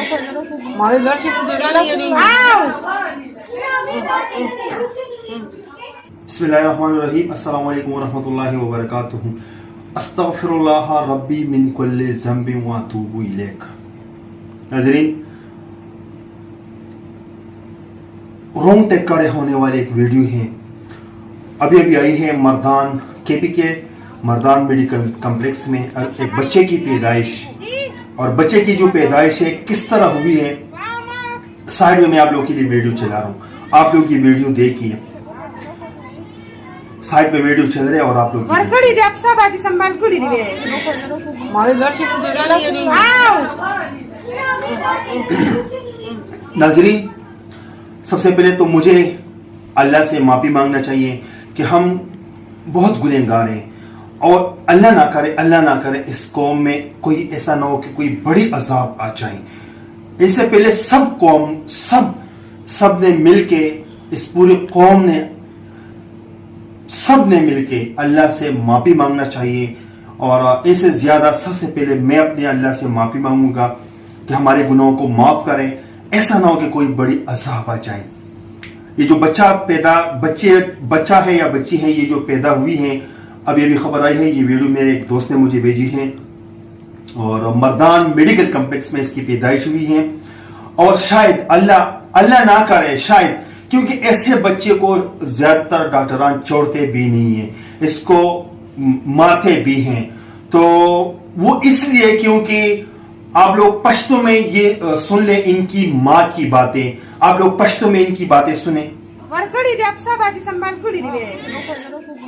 हमारे घर से बिस्मिल्लाहिर्रहमानिर्रहीम। अस्सलाम वालेकुम वरहमतुल्लाहि वबरकातुहू। अस्तगफिरुल्लाह रब्बी मिन कुल्लि ज़ंबिन व अतूबु इलैह। नाज़रीन, रोंगटे खड़े होने वाली एक वीडियो है, अभी आई है Mardan KPK Mardan medical complex में एक बच्चे की पैदाइश, और बच्चे की जो पैदाइश है किस तरह हुई है, साइड में मैं आप लोगों के लिए वीडियो चला रहा हूँ। आप लोग ये वीडियो देखिए, साइड पे वीडियो चल रहे हैं और आप लोग हमारे घर से नाज़रीन, सबसे पहले तो मुझे अल्लाह से माफी मांगना चाहिए कि हम बहुत गुनहगार हैं, और अल्लाह ना करे इस कौम में कोई ऐसा ना हो कि कोई बड़ी अजाब आ जाए। इससे पहले सब कौम सब ने मिलके, इस पूरी कौम ने सब ने मिलके अल्लाह से माफी मांगना चाहिए। और इससे ज्यादा सबसे पहले मैं अपने अल्लाह से माफी मांगूंगा कि हमारे गुनाहों को माफ करें, ऐसा ना हो कि कोई बड़ी अजाब आ जाए। ये जो बच्चा है या बच्ची है, ये जो पैदा हुई है, अब ये भी खबर आई है, ये वीडियो मेरे एक दोस्त ने मुझे भेजी है, और मर्दान मेडिकल कम्प्लेक्स में इसकी पैदाइश हुई है। और शायद अल्लाह ना करे, शायद, क्योंकि ऐसे बच्चे को ज्यादातर डॉक्टरान छोड़ते भी नहीं है, इसको मारते भी हैं। तो वो इसलिए क्योंकि आप लोग पश्तो में ये सुन ले इनकी माँ की बातें, आप लोग पश्तो में इनकी बातें सुने।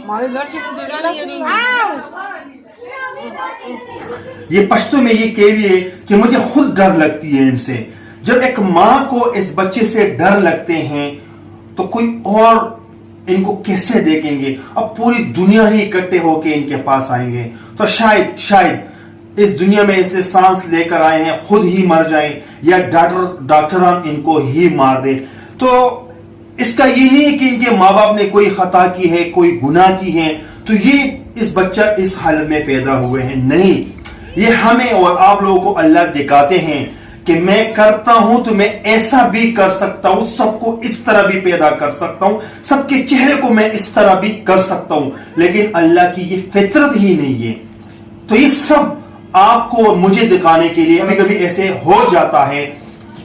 हमारे घर से ये पश्तो में ये कह रही है कि मुझे खुद डर लगती है इनसे। जब एक माँ को इस बच्चे से डर लगते हैं तो कोई और इनको कैसे देखेंगे। अब पूरी दुनिया ही इकट्ठे होके इनके पास आएंगे, तो शायद इस दुनिया में इसे सांस लेकर आए हैं, खुद ही मर जाएं, या डॉक्टर इनको ही मार दे। तो इसका ये नहीं है कि इनके माँ बाप ने कोई खता की है, कोई गुनाह की है, तो ये इस बच्चा इस हालत में पैदा हुए हैं। नहीं, ये हमें और आप लोगों को अल्लाह दिखाते हैं कि मैं करता हूं तो मैं ऐसा भी कर सकता हूं, सबको इस तरह भी पैदा कर सकता हूं, सबके चेहरे को मैं इस तरह भी कर सकता हूं, लेकिन अल्लाह की ये फितरत ही नहीं है। तो ये सब आपको और मुझे दिखाने के लिए, कभी कभी ऐसे हो जाता है,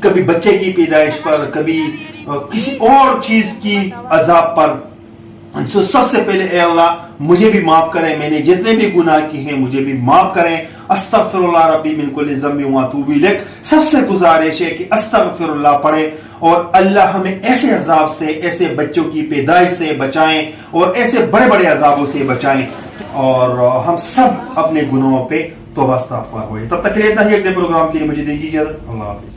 कभी बच्चे की पैदाइश पर, कभी किसी और चीज की अजाब पर। तो सबसे पहले ए अल्लाह मुझे भी माफ करें, मैंने जितने भी गुनाह किए हैं मुझे भी माफ करें। अस्तगफिरुल्लाह रब्बी मिन कुल्लि ज़ंबिन व अतूबु इलैह। सबसे गुजारिश है कि अस्तगफिरुल्लाह पढ़े, और अल्लाह हमें ऐसे अजाब से, ऐसे बच्चों की पैदाइश से बचाएं, और ऐसे बड़े बड़े अजाबों से बचाएं, और हम सब अपने गुनाहों पे तौबा इस्तग़फ़ार होए। तब तक के लिए इतना ही। अगले प्रोग्राम के लिए मुझे दीजिए इजाजत। अल्लाह हाफ़िज़।